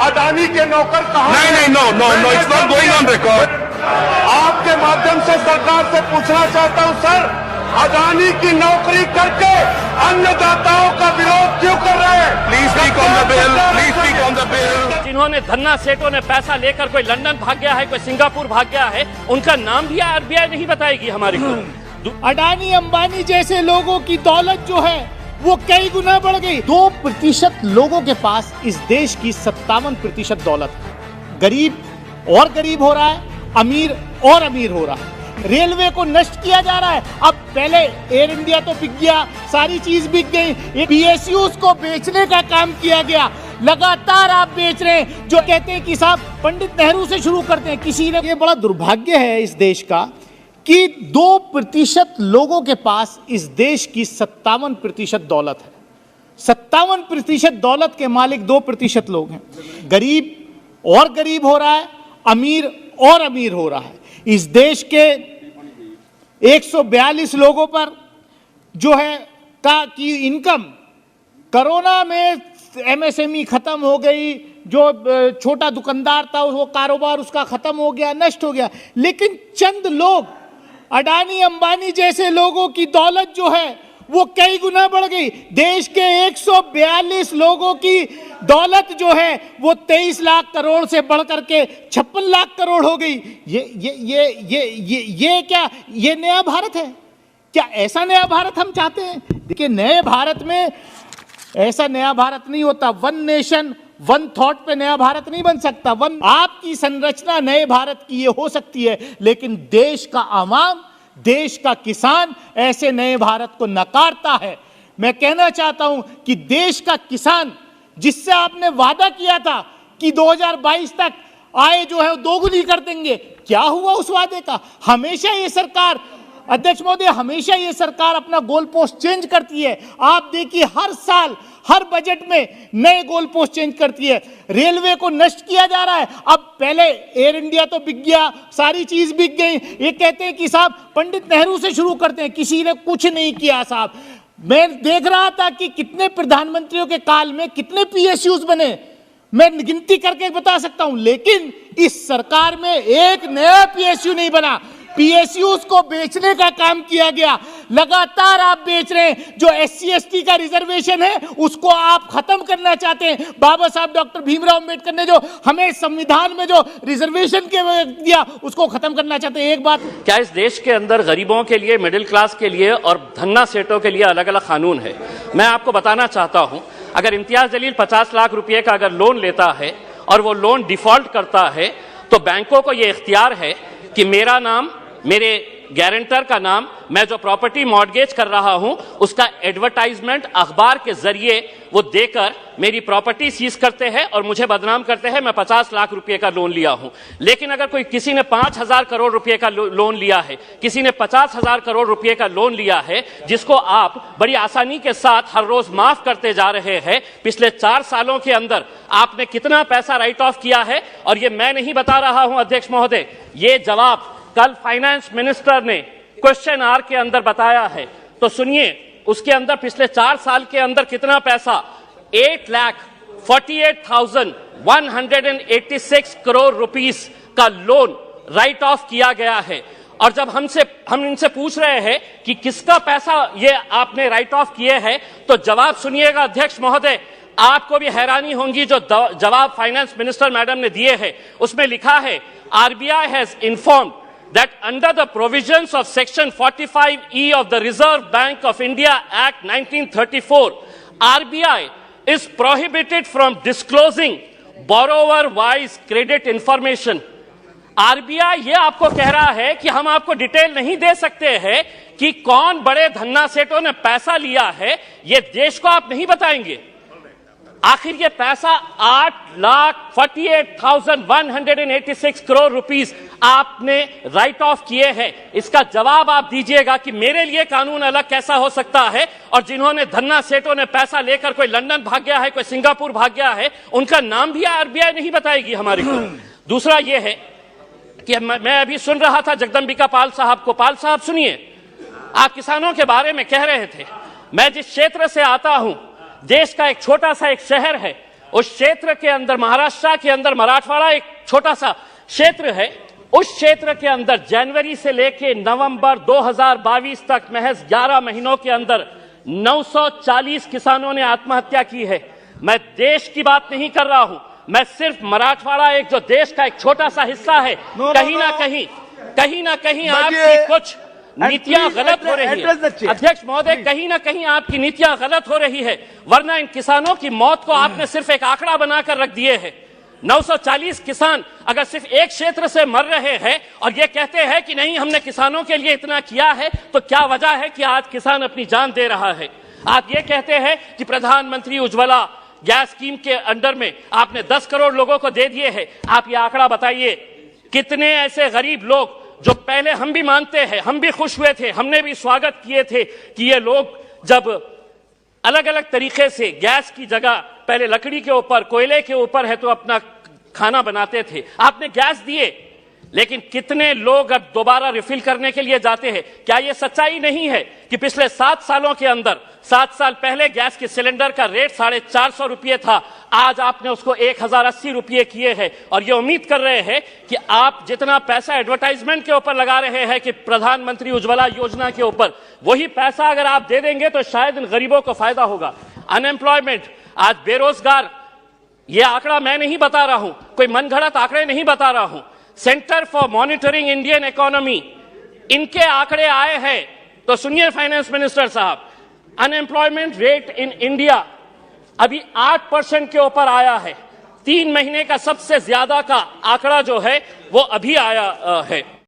अडानी के नौकर कहाँ हैं? नहीं, no, it's not going on record. आपके माध्यम से सरकार से पूछना चाहता हूं सर, अडानी की नौकरी करके अन्नदाताओं का विरोध क्यों कर रहे हैं? Please speak on the bill. Please speak on the bill. जिन्होंने धन्ना सेठों ने पैसा लेकर कोई लंदन भाग गया है, कोई सिंगापुर भाग गया है, उनका नाम भी आरबीआई नहीं बताएगी हमारे को। अडानी अंबानी जैसे लोगों की दौलत जो है वो कई गुना बढ़ गई। 2% लोगों के पास इस देश की 57% दौलत है। गरीब और गरीब हो रहा है, अमीर और अमीर हो रहा है। रेलवे को नष्ट किया जा रहा है। अब पहले एयर इंडिया तो बिक गया, सारी चीज बिक गई। PSUs को बेचने का काम किया गया। लगातार आप बेच रहे हैं। जो कहते हैं कि साहब पंडित नेहरू से शुरू करते हैं किसी ने। ये बड़ा दुर्भाग्य है इस देश का कि 2% लोगों के पास इस देश की 57% दौलत है। 57% दौलत के मालिक 2% लोग हैं। गरीब और गरीब हो रहा है, अमीर और अमीर हो रहा है। इस देश के 142 लोगों पर जो है की इनकम, कोरोना में MSME खत्म हो गई, जो छोटा दुकानदार था वो कारोबार उसका खत्म हो गया, नष्ट हो गया। लेकिन चंद लोग, अडानी अंबानी जैसे लोगों की दौलत जो है वो कई गुना बढ़ गई। देश के 142 लोगों की दौलत जो है वो 23 लाख करोड़ से बढ़कर के 56 लाख करोड़ हो गई। ये क्या ये नया भारत है? क्या ऐसा नया भारत हम चाहते हैं? देखिए, नए भारत में ऐसा नया भारत नहीं होता। वन नेशन वन थॉट पे नया भारत नहीं बन सकता। आपकी संरचना नए भारत की ये हो सकती है, लेकिन देश का आवाम, देश का किसान ऐसे नए भारत को नकारता है। मैं कहना चाहता हूं कि देश का किसान, जिससे आपने वादा किया था कि 2022 तक आय जो है दोगुनी कर देंगे, क्या हुआ उस वादे का? हमेशा ये सरकार, अध्यक्ष महोदय, हमेशा ये सरकार अपना गोल पोस्ट चेंज करती है। आप देखिए, हर साल हर बजट में नए गोल पोस्ट चेंज करती है। रेलवे को नष्ट किया जा रहा है। अब पहले एयर इंडिया तो बिक गया, सारी चीज बिक गई। ये कहते हैं कि साहब पंडित नेहरू से शुरू करते हैं, किसी ने कुछ नहीं किया साहब। मैं देख रहा था कि कितने प्रधानमंत्रियों के काल में कितने PSUs बने, मैं गिनती करके बता सकता हूं, लेकिन इस सरकार में एक नया PSU नहीं बना। PSUs को बेचने का काम किया गया। लगातार आप बेच रहे हैं। जो SC/ST का रिजर्वेशन है उसको आप खत्म करना चाहते हैं। बाबा साहब डॉक्टर भीमराव अंबेडकर ने जो हमें संविधान में जो रिजर्वेशन के दिया उसको खत्म करना चाहते हैं। एक बात, क्या इस देश के अंदर गरीबों के लिए, मिडिल क्लास के लिए और धन्ना सेठों के लिए अलग अलग कानून है? मैं आपको बताना चाहता हूं, अगर इम्तियाज जलील 50 लाख रुपए का अगर लोन लेता है और वो लोन डिफॉल्ट करता है, तो बैंकों को यह इख्तियार है कि मेरा नाम, मेरे गारंटर का नाम, मैं जो प्रॉपर्टी मॉर्गेज कर रहा हूं उसका एडवर्टाइजमेंट अखबार के जरिए वो देकर मेरी प्रॉपर्टी सीज करते हैं और मुझे बदनाम करते हैं मैं 50 लाख रुपए का लोन लिया हूं। लेकिन अगर कोई किसी ने 5,000 करोड़ रुपए का लोन लिया है, किसी ने 50,000 करोड़ रुपए का लोन लिया है, जिसको आप बड़ी आसानी के साथ हर रोज माफ करते जा रहे हैं, पिछले 4 सालों के अंदर आपने कितना पैसा राइट ऑफ किया है? और ये मैं नहीं बता रहा हूं अध्यक्ष महोदय, ये जवाब कल फाइनेंस मिनिस्टर ने क्वेश्चन आवर के अंदर बताया है। तो सुनिए, उसके अंदर पिछले 4 साल के अंदर कितना पैसा, 8,48,186 करोड़ रुपीस का लोन राइट ऑफ किया गया है। और जब हम इनसे पूछ रहे हैं कि किसका पैसा ये आपने राइट ऑफ किए हैं, तो जवाब सुनिएगा अध्यक्ष महोदय, आपको भी हैरानी होगी। जो जवाब फाइनेंस मिनिस्टर मैडम ने दिए हैं उसमें लिखा है, RBI has informed that under the provisions of Section 45E of the Reserve Bank of India Act 1934, RBI is prohibited from disclosing borrower-wise credit information. RBI ये आपको कह रहा है कि हम आपको डिटेल नहीं दे सकते हैं कि कौन बड़े धन्ना सेठों ने पैसा लिया है, ये देश को आप नहीं बताएंगे। आखिर ये पैसा 8,48,186 करोड़ रुपीस आपने राइट ऑफ किए हैं। इसका जवाब आप दीजिएगा कि मेरे लिए कानून अलग कैसा हो सकता है, और जिन्होंने धन्ना सेठों ने पैसा लेकर कोई लंदन भाग गया है, कोई सिंगापुर भाग गया है, उनका नाम भी RBI नहीं बताएगी हमारी को। दूसरा ये है कि मैं अभी सुन रहा था जगदम्बिका पाल साहब को। पाल साहब सुनिए, आप किसानों के बारे में कह रहे थे। मैं जिस क्षेत्र से आता हूं, देश का एक छोटा सा एक शहर है, उस क्षेत्र के अंदर, महाराष्ट्र के अंदर मराठवाड़ा एक छोटा सा क्षेत्र है, उस क्षेत्र के अंदर जनवरी से लेके नवंबर 2022 तक महज 11 महीनों के अंदर 940 किसानों ने आत्महत्या की है। मैं देश की बात नहीं कर रहा हूं, मैं सिर्फ मराठवाड़ा एक जो देश का एक छोटा सा हिस्सा है, कहीं ना कहीं आपकी कुछ नीतियां गलत हो रही है। अध्यक्ष महोदय, कहीं ना कहीं आपकी नीतियां गलत हो रही है, वरना इन किसानों की मौत को आपने सिर्फ एक आंकड़ा बनाकर रख दिए है। 940 किसान अगर सिर्फ एक क्षेत्र से मर रहे हैं और ये कहते हैं कि नहीं हमने किसानों के लिए इतना किया है, तो क्या वजह है कि आज किसान अपनी जान दे रहा है? आप ये कहते हैं कि प्रधानमंत्री उज्ज्वला गैस स्कीम के अंडर में आपने 10 करोड़ लोगों को दे दिए हैं। आप ये आंकड़ा बताइए, कितने ऐसे गरीब लोग जो पहले हम भी मानते हैं, हम भी खुश हुए थे, हमने भी स्वागत किए थे कि ये लोग जब अलग अलग तरीके से गैस की जगह पहले लकड़ी के ऊपर, कोयले के ऊपर है तो अपना खाना बनाते थे, आपने गैस दिए, लेकिन कितने लोग अब दोबारा रिफिल करने के लिए जाते हैं? क्या यह सच्चाई नहीं है कि पिछले 7 सालों के अंदर, 7 साल पहले गैस के सिलेंडर का रेट 450 रुपये था, आज आपने उसको 1080 रुपये किए हैं और ये उम्मीद कर रहे हैं कि आप जितना पैसा एडवर्टाइजमेंट के ऊपर लगा रहे हैं कि प्रधानमंत्री उज्ज्वला योजना के ऊपर, वही पैसा अगर आप दे देंगे तो शायद इन गरीबों को फायदा होगा। अनएम्प्लॉयमेंट, आज बेरोजगार, ये आंकड़ा मैं नहीं बता रहा हूं, कोई मनगढ़ंत आंकड़े नहीं बता रहा हूं, centre for monitoring Indian economy, इनके आंकड़े आए हैं। तो सुनिए फाइनेंस मिनिस्टर साहब, अनएम्प्लॉयमेंट रेट इन इंडिया अभी 8% के ऊपर आया है। 3 महीने का सबसे ज्यादा का आंकड़ा जो है वो अभी आया है।